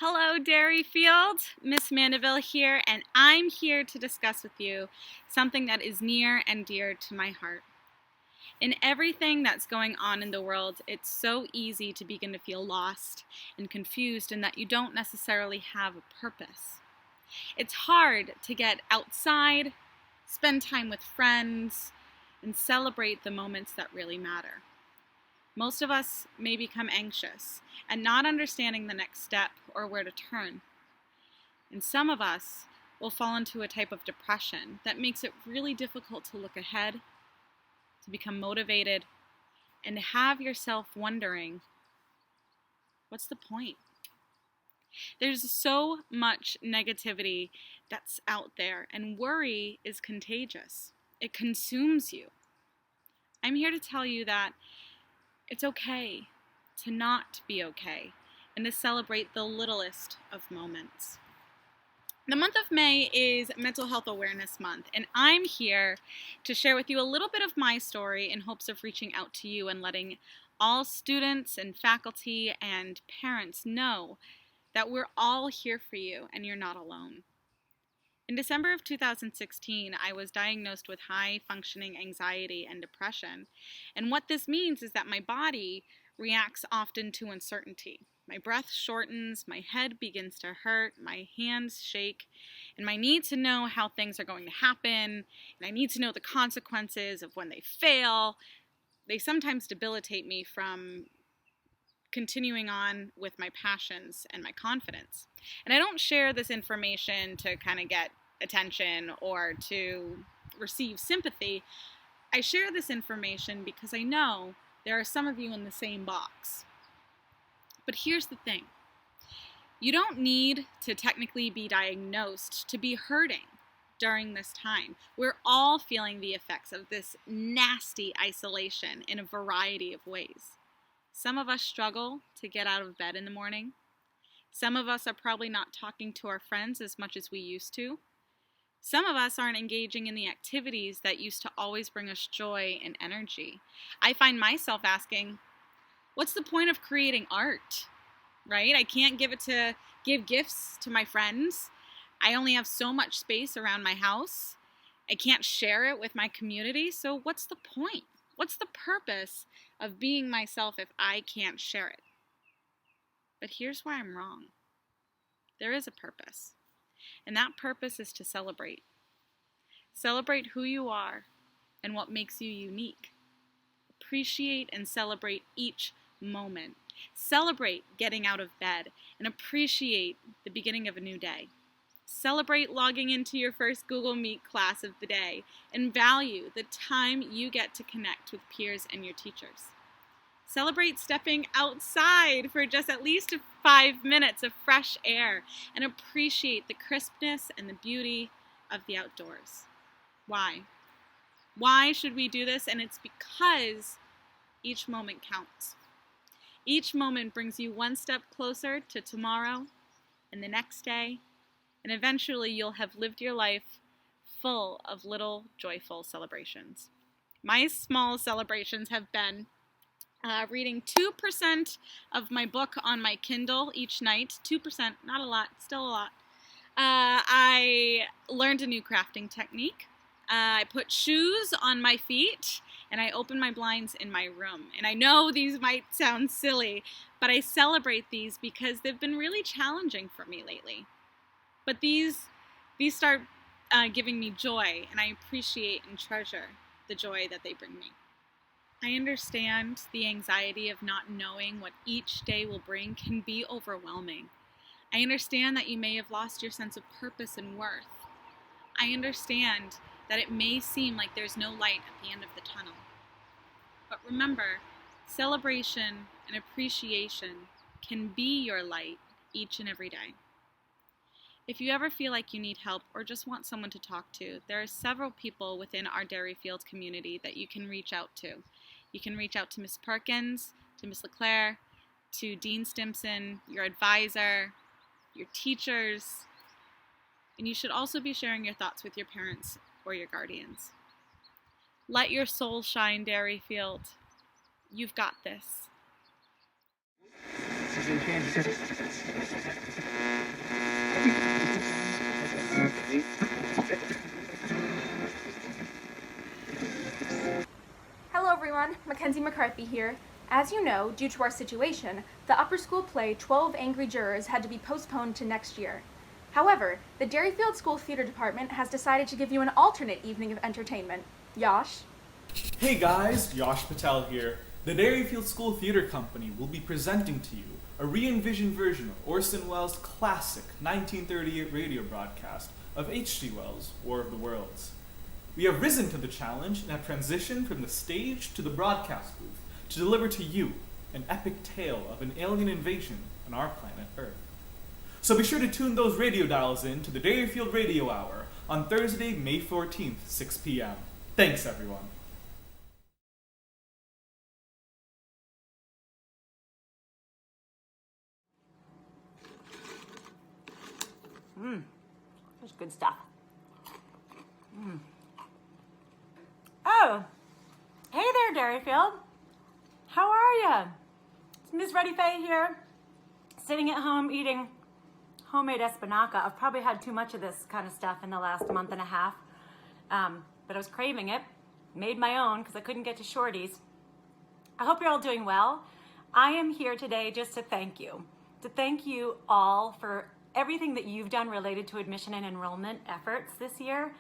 Hello, Derryfield. Miss Mandeville here, and I'm here to discuss with you something that is near and dear to my heart. In everything that's going on in the world, it's so easy to begin to feel lost and confused and that you don't necessarily have a purpose. It's hard to get outside, spend time with friends, and celebrate the moments that really matter. Most of us may become anxious and not understanding the next step or where to turn. And some of us will fall into a type of depression that makes it really difficult to look ahead, to become motivated, and to have yourself wondering, what's the point? There's so much negativity that's out there, and worry is contagious. It consumes you. I'm here to tell you that it's okay to not be okay and to celebrate the littlest of moments. The month of May is Mental Health Awareness Month, and I'm here to share with you a little bit of my story in hopes of reaching out to you and letting all students and faculty and parents know that we're all here for you and you're not alone. In December of 2016, I was diagnosed with high-functioning anxiety and depression. And what this means is that my body reacts often to uncertainty. My breath shortens, my head begins to hurt, my hands shake, and my need to know how things are going to happen, and I need to know the consequences of when they fail. They sometimes debilitate me from continuing on with my passions and my confidence. And I don't share this information to kind of get attention or to receive sympathy. I share this information because I know there are some of you in the same box. But here's the thing. You don't need to technically be diagnosed to be hurting during this time. We're all feeling the effects of this nasty isolation in a variety of ways. Some of us struggle to get out of bed in the morning. Some of us are probably not talking to our friends as much as we used to. Some of us aren't engaging in the activities that used to always bring us joy and energy. I find myself asking, what's the point of creating art, right? I can't give gifts to my friends. I only have so much space around my house. I can't share it with my community, so what's the point? What's the purpose of being myself if I can't share it? But here's why I'm wrong. There is a purpose, and that purpose is to celebrate. Celebrate who you are and what makes you unique. Appreciate and celebrate each moment. Celebrate getting out of bed and appreciate the beginning of a new day. Celebrate logging into your first Google Meet class of the day and value the time you get to connect with peers and your teachers. Celebrate stepping outside for just at least 5 minutes of fresh air and appreciate the crispness and the beauty of the outdoors. Why? Why should we do this? And it's because each moment counts. Each moment brings you one step closer to tomorrow and the next day, and eventually you'll have lived your life full of little joyful celebrations. My small celebrations have been reading 2% of my book on my Kindle each night. 2%, not a lot, still a lot. I learned a new crafting technique. I put shoes on my feet, and I open my blinds in my room. And I know these might sound silly, but I celebrate these because they've been really challenging for me lately. But these start giving me joy, and I appreciate and treasure the joy that they bring me. I understand the anxiety of not knowing what each day will bring can be overwhelming. I understand that you may have lost your sense of purpose and worth. I understand that it may seem like there's no light at the end of the tunnel. But remember, celebration and appreciation can be your light each and every day. If you ever feel like you need help or just want someone to talk to, there are several people within our Derryfield community that you can reach out to. You can reach out to Ms. Perkins, to Ms. LeClaire, to Dean Stimson, your advisor, your teachers, and you should also be sharing your thoughts with your parents or your guardians. Let your soul shine, Derryfield. You've got this. Hello everyone, Mackenzie McCarthy here. As you know, due to our situation, the upper school play 12 Angry Jurors had to be postponed to next year. However, the Derryfield School Theater Department has decided to give you an alternate evening of entertainment. Yash? Hey guys, Yash Patel here. The Derryfield School Theater Company will be presenting to you a re-envisioned version of Orson Welles' classic 1938 radio broadcast of H.G. Wells' War of the Worlds. We have risen to the challenge and have transitioned from the stage to the broadcast booth to deliver to you an epic tale of an alien invasion on our planet Earth. So be sure to tune those radio dials in to the Derryfield Radio Hour on Thursday, May 14th, 6 p.m. Thanks, everyone. That's good stuff. Oh, hey there, Derryfield. How are you? It's Miss Ready Faye here, sitting at home eating homemade espinaca. I've probably had too much of this kind of stuff in the last month and a half, but I was craving it. Made my own because I couldn't get to Shorty's. I hope you're all doing well. I am here today just to thank you all for everything that you've done related to admission and enrollment efforts this year.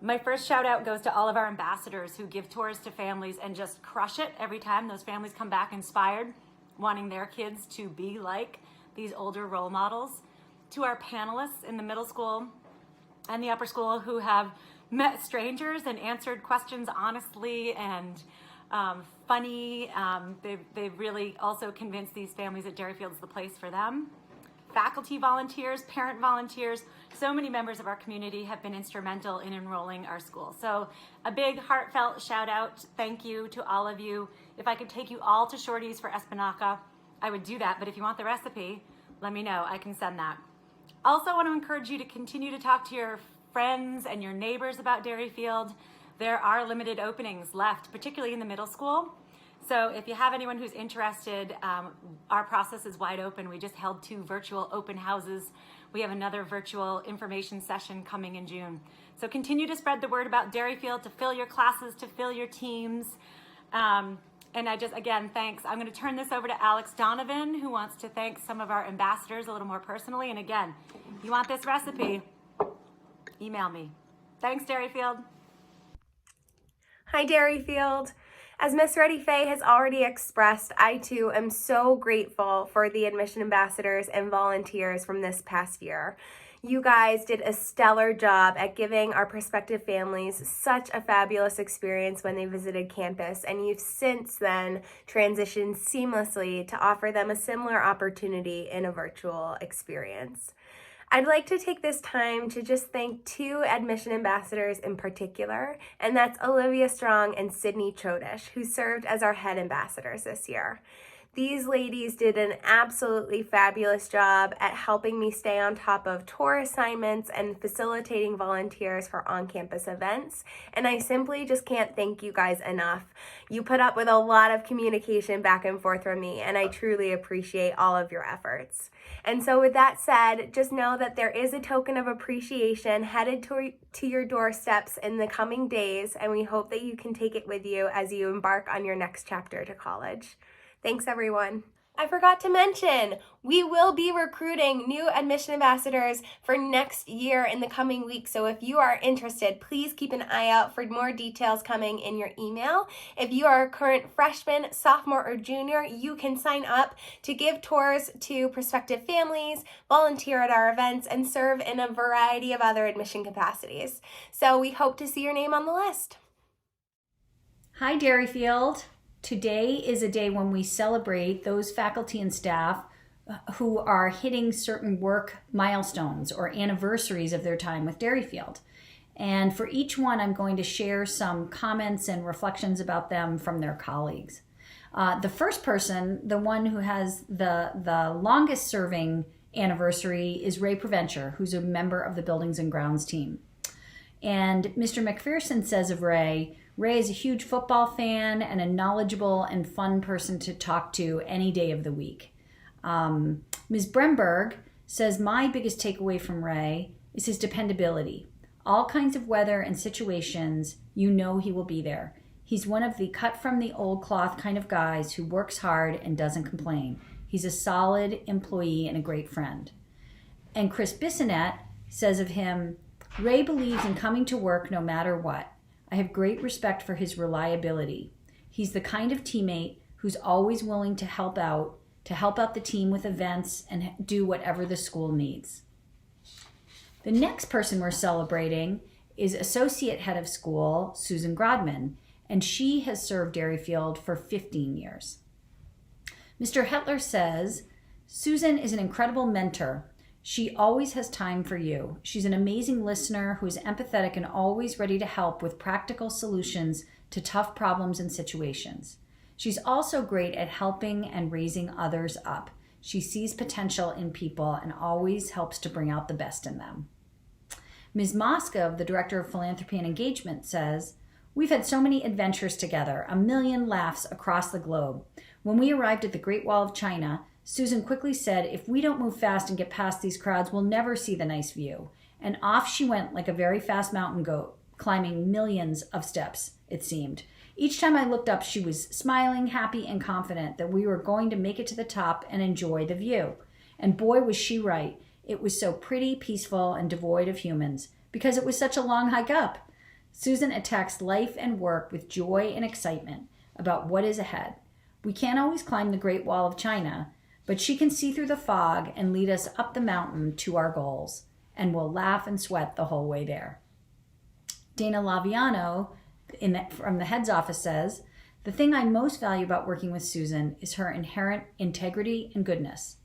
My first shout out goes to all of our ambassadors who give tours to families and just crush it every time those families come back inspired, wanting their kids to be like these older role models. To our panelists in the middle school and the upper school who have met strangers and answered questions honestly and funny. They've really also convinced these families that Derryfield's the place for them. Faculty volunteers, parent volunteers, so many members of our community have been instrumental in enrolling our school. So a big heartfelt shout out, thank you to all of you. If I could take you all to Shorty's for espinaca, I would do that. But if you want the recipe, let me know, I can send that. Also want to encourage you to continue to talk to your friends and your neighbors about Derryfield. There are limited openings left, particularly in the middle school. So if you have anyone who's interested, our process is wide open. We just held 2 virtual open houses. We have another virtual information session coming in June. So continue to spread the word about Derryfield, to fill your classes, to fill your teams. And again, thanks. I'm going to turn this over to Alex Donovan, who wants to thank some of our ambassadors a little more personally. And again, if you want this recipe, email me. Thanks, Derryfield. Hi, Derryfield. As Miss Ready Faye has already expressed, I too am so grateful for the admission ambassadors and volunteers from this past year. You guys did a stellar job at giving our prospective families such a fabulous experience when they visited campus, and you've since then transitioned seamlessly to offer them a similar opportunity in a virtual experience. I'd like to take this time to just thank 2 admission ambassadors in particular, and that's Olivia Strong and Sydney Chodish, who served as our head ambassadors this year. These ladies did an absolutely fabulous job at helping me stay on top of tour assignments and facilitating volunteers for on-campus events, and I simply just can't thank you guys enough. You put up with a lot of communication back and forth from me, and I truly appreciate all of your efforts. And so with that said, just know that there is a token of appreciation headed to your doorsteps in the coming days, and we hope that you can take it with you as you embark on your next chapter to college. Thanks, everyone. I forgot to mention, we will be recruiting new admission ambassadors for next year in the coming weeks. So if you are interested, please keep an eye out for more details coming in your email. If you are a current freshman, sophomore, or junior, you can sign up to give tours to prospective families, volunteer at our events, and serve in a variety of other admission capacities. So we hope to see your name on the list. Hi, Derryfield. Today is a day when we celebrate those faculty and staff who are hitting certain work milestones or anniversaries of their time with Derryfield. And for each one, I'm going to share some comments and reflections about them from their colleagues. The first person, the one who has the longest serving anniversary, is Ray Preventure, who's a member of the Buildings and Grounds team. And Mr. McPherson says of Ray is a huge football fan and a knowledgeable and fun person to talk to any day of the week. Ms. Bremberg says, my biggest takeaway from Ray is his dependability. All kinds of weather and situations, you know he will be there. He's one of the cut from the old cloth kind of guys who works hard and doesn't complain. He's a solid employee and a great friend. And Chris Bissonette says of him, Ray believes in coming to work no matter what. I have great respect for his reliability. He's the kind of teammate who's always willing to help out the team with events and do whatever the school needs. The next person we're celebrating is Associate Head of School, Susan Grodman, and she has served Derryfield for 15 years. Mr. Hetler says, Susan is an incredible mentor. She always has time for you. She's an amazing listener who is empathetic and always ready to help with practical solutions to tough problems and situations. She's also great at helping and raising others up. She sees potential in people and always helps to bring out the best in them. Ms. Moskov, the Director of Philanthropy and Engagement, says, we've had so many adventures together, a million laughs across the globe. When we arrived at the Great Wall of China, Susan quickly said, if we don't move fast and get past these crowds, we'll never see the nice view. And off she went like a very fast mountain goat, climbing millions of steps, it seemed. Each time I looked up, she was smiling, happy, and confident that we were going to make it to the top and enjoy the view. And boy, was she right. It was so pretty, peaceful, and devoid of humans, because it was such a long hike up. Susan attacks life and work with joy and excitement about what is ahead. We can't always climb the Great Wall of China, but she can see through the fog and lead us up the mountain to our goals, and we'll laugh and sweat the whole way there. Dana Laviano from the head's office says, the thing I most value about working with Susan is her inherent integrity and goodness.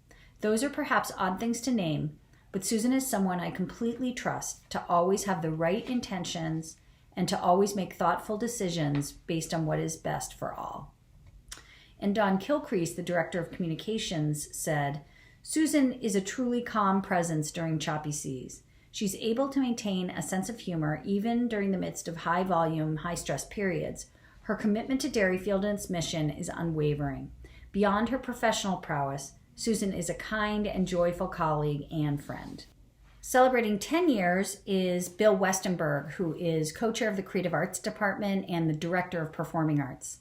Those are perhaps odd things to name, but Susan is someone I completely trust to always have the right intentions and to always make thoughtful decisions based on what is best for all. And Dawn Kilcrease, the Director of Communications, said, Susan is a truly calm presence during choppy seas. She's able to maintain a sense of humor even during the midst of high-volume, high-stress periods. Her commitment to Derryfield and its mission is unwavering. Beyond her professional prowess, Susan is a kind and joyful colleague and friend. Celebrating 10 years is Bill Westenberg, who is co-chair of the Creative Arts Department and the Director of Performing Arts.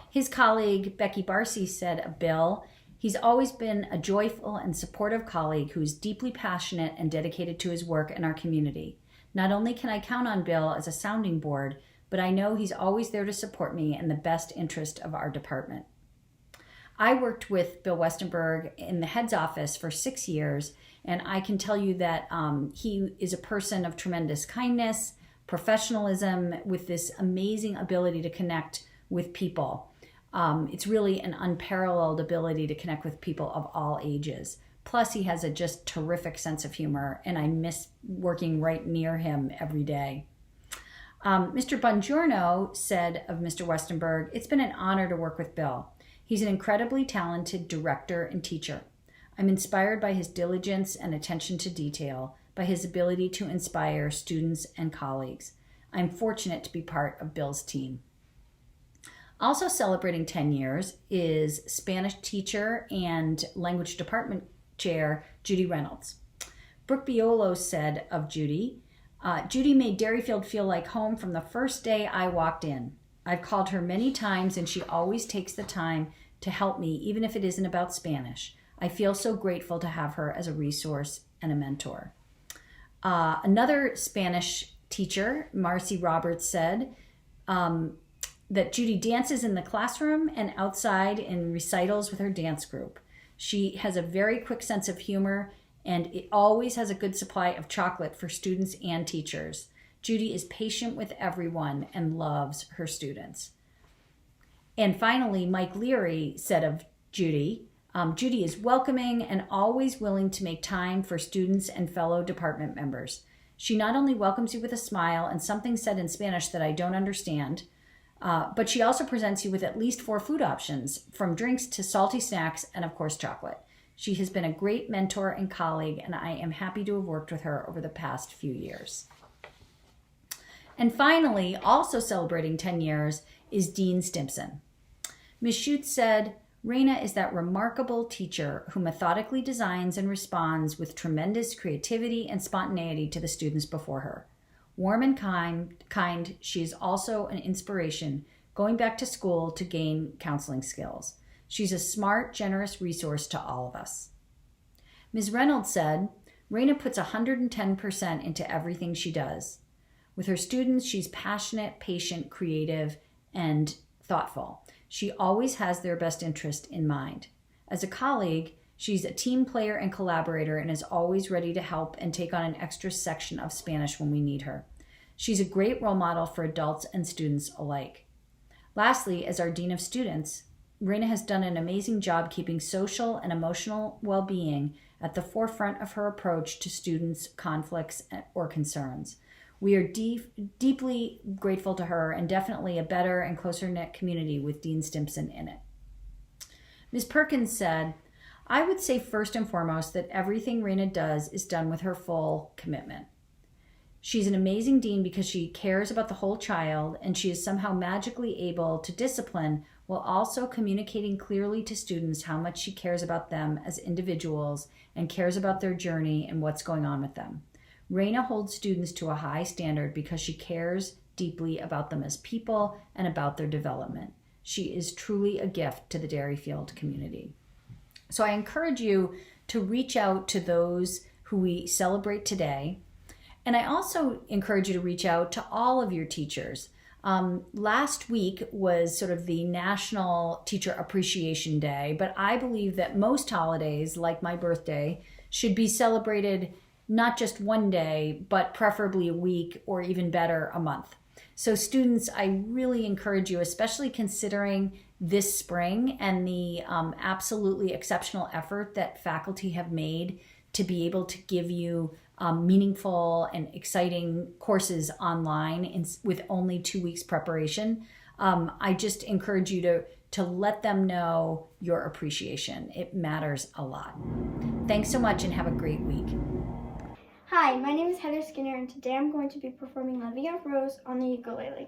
His colleague Becky Barcy said of Bill, he's always been a joyful and supportive colleague who is deeply passionate and dedicated to his work and our community. Not only can I count on Bill as a sounding board, but I know he's always there to support me in the best interest of our department. I worked with Bill Westenberg in the head's office for 6 years, and I can tell you that he is a person of tremendous kindness, professionalism, with this amazing ability to connect with people. It's really an unparalleled ability to connect with people of all ages. Plus, he has a just terrific sense of humor, and I miss working right near him every day. Mr. Bongiorno said of Mr. Westenberg, it's been an honor to work with Bill. He's an incredibly talented director and teacher. I'm inspired by his diligence and attention to detail, by his ability to inspire students and colleagues. I'm fortunate to be part of Bill's team. Also celebrating 10 years is Spanish teacher and language department chair Judy Reynolds. Brooke Biolo said of Judy, Judy made Derryfield feel like home from the first day I walked in. I've called her many times and she always takes the time to help me, even if it isn't about Spanish. I feel so grateful to have her as a resource and a mentor. Another Spanish teacher, Marcy Roberts, said that Judy dances in the classroom and outside in recitals with her dance group. She has a very quick sense of humor and it always has a good supply of chocolate for students and teachers. Judy is patient with everyone and loves her students. And finally, Mike Leary said of Judy, Judy is welcoming and always willing to make time for students and fellow department members. She not only welcomes you with a smile and something said in Spanish that I don't understand, but she also presents you with at least 4 food options, from drinks to salty snacks and, of course, chocolate. She has been a great mentor and colleague, and I am happy to have worked with her over the past few years. And finally, also celebrating 10 years, is Dean Stimpson. Ms. Schutz said, Raina is that remarkable teacher who methodically designs and responds with tremendous creativity and spontaneity to the students before her. Warm and kind, she is also an inspiration going back to school to gain counseling skills. She's a smart, generous resource to all of us. Ms. Reynolds said, Raina puts 110% into everything she does. With her students, she's passionate, patient, creative, and thoughtful. She always has their best interest in mind. As a colleague, she's a team player and collaborator and is always ready to help and take on an extra section of Spanish when we need her. She's a great role model for adults and students alike. Lastly, as our Dean of Students, Raina has done an amazing job keeping social and emotional well-being at the forefront of her approach to students' conflicts or concerns. We are deeply grateful to her and definitely a better and closer-knit community with Dean Stimpson in it. Ms. Perkins said, I would say first and foremost that everything Raina does is done with her full commitment. She's an amazing dean because she cares about the whole child and she is somehow magically able to discipline while also communicating clearly to students how much she cares about them as individuals and cares about their journey and what's going on with them. Raina holds students to a high standard because she cares deeply about them as people and about their development. She is truly a gift to the Derryfield community. So I encourage you to reach out to those who we celebrate today. And I also encourage you to reach out to all of your teachers. Last week was sort of the National Teacher Appreciation Day, but I believe that most holidays, like my birthday, should be celebrated not just one day, but preferably a week or even better, a month. So students, I really encourage you, especially considering this spring and the absolutely exceptional effort that faculty have made to be able to give you meaningful and exciting courses online with only 2 weeks preparation. I just encourage you to let them know your appreciation. It matters a lot. Thanks so much and have a great week. Hi, my name is Heather Skinner and today I'm going to be performing La Vie en Rose on the ukulele.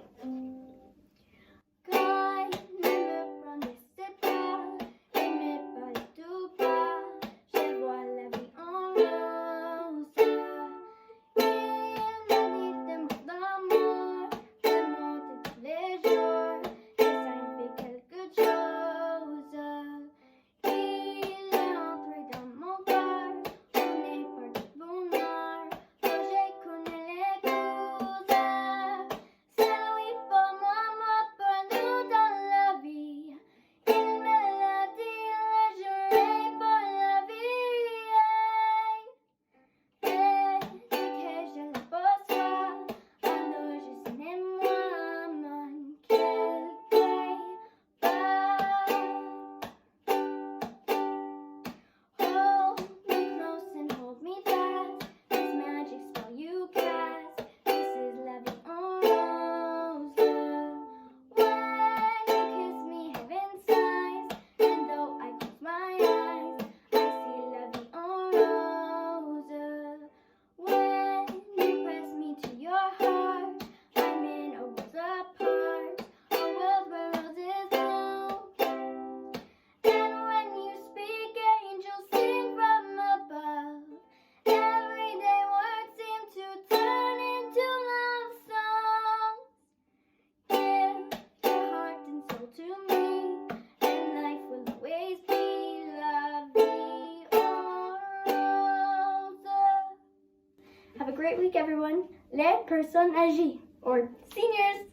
Have a great week, everyone. Les personnes âgées, or seniors.